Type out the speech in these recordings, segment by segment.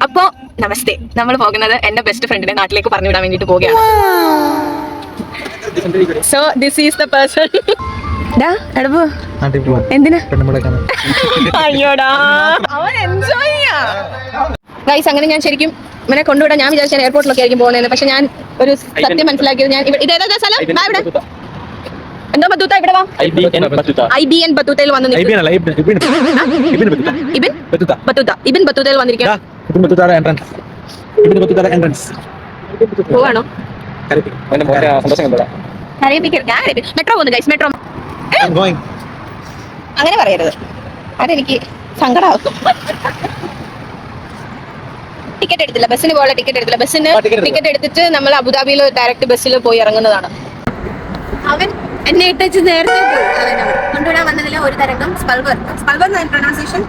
അപ്പോ നമസ്തേ, നമ്മൾ പോകുന്നത് എന്റെ ബെസ്റ്റ് ഫ്രണ്ടിനെ നാട്ടിലേക്ക് പറഞ്ഞു വിടാൻ വേണ്ടിട്ട് പോവുകയാണ്. So this is the person. എന്തിനാ? അയ്യോടാ, അവൻ എൻജോയ് ചെയ്യാ. ഗൈസ്, അങ്ങനെ ഞാൻ ശരിക്കും ഇവനെ കൊണ്ടുവിടാൻ ഞാൻ വിചാരിച്ച എയർപോർട്ടിലൊക്കെ ആയിരിക്കും പോകുന്നത്. പക്ഷെ ഞാൻ ഒരു സത്യം മനസ്സിലാക്കിയത്, ഞാൻ ഇതേതാ സ്ഥലം? എന്തോ ബത്തൂത്ത, ഇവിടെ വാ. IBN ബത്തൂത്തയിൽ വന്ന് ഇബിൻ ബത്തൂത്തയിൽ വന്നിരിക്കുകയാണ്. പോവാണോ? മെട്രോ പോകുന്നു ഗൈസ്, മെട്രോ. അങ്ങനെ പറയരുത്, അതെനിക്ക് സങ്കടമാക്കും. ടിക്കറ്റ് എടുത്തില്ല, ബസ്സിന് പോകാനുള്ള ടിക്കറ്റ് എടുത്തില്ല. ബസ്സിന് ടിക്കറ്റ് എടുത്തിട്ട് നമ്മൾ അബുദാബിയിൽ ഡയറക്റ്റ് ബസ്സിൽ പോയി ഇറങ്ങുന്നതാണ്. അവൻ എന്നെ ഇട്ടച്ച് നേരത്തെ കൊണ്ടുവിടാൻ വന്നതിൽ ഒരു തരംഗം സ്പൾബർ പ്രൊനൗൺസിയേഷൻ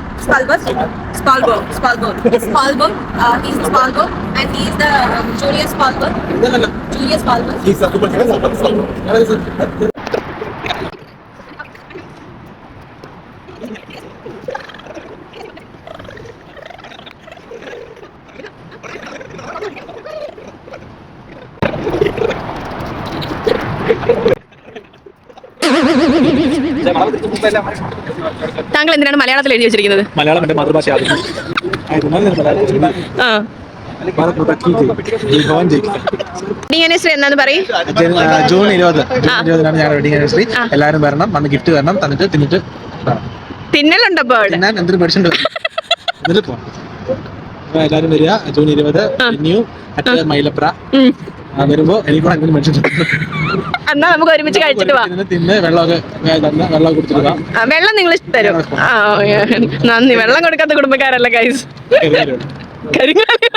താങ്കൾ എന്തിനാണ് മലയാളത്തിൽ എഴുതി വെച്ചിരിക്കുന്നത്? മലയാളം എന്റെ മാതൃഭാഷയാണ്. എന്നാന്ന് പറയും. ജൂൺ 20 ഞാൻ വെഡിങ് ആനിവേഴ്സറി. എല്ലാവരും വരണം, വന്ന് ഗിഫ്റ്റ് തരണം, തന്നിട്ട് തിന്നിട്ട് തിന്നലുണ്ടപ്പോ ഞാൻ എന്തൊരു പേടിച്ചിട്ടുണ്ട്. എന്നിട്ട് പോവാം. എല്ലാവരും വരിക. ജൂൺ 20 മൈലപ്ര വരുമ്പോ എനിക്ക് എന്നാ നമുക്ക് ഒരുമിച്ച് കഴിച്ചിട്ട് പോവാം. തിന്ന് വെള്ളമൊക്കെ കുടിച്ചിട്ട് പോവാം. വെള്ളം നിങ്ങൾ തരും. നന്ദി. വെള്ളം കൊടുക്കാത്ത കുടുംബക്കാരല്ല ഗൈസ്. കരിങ്ങാലി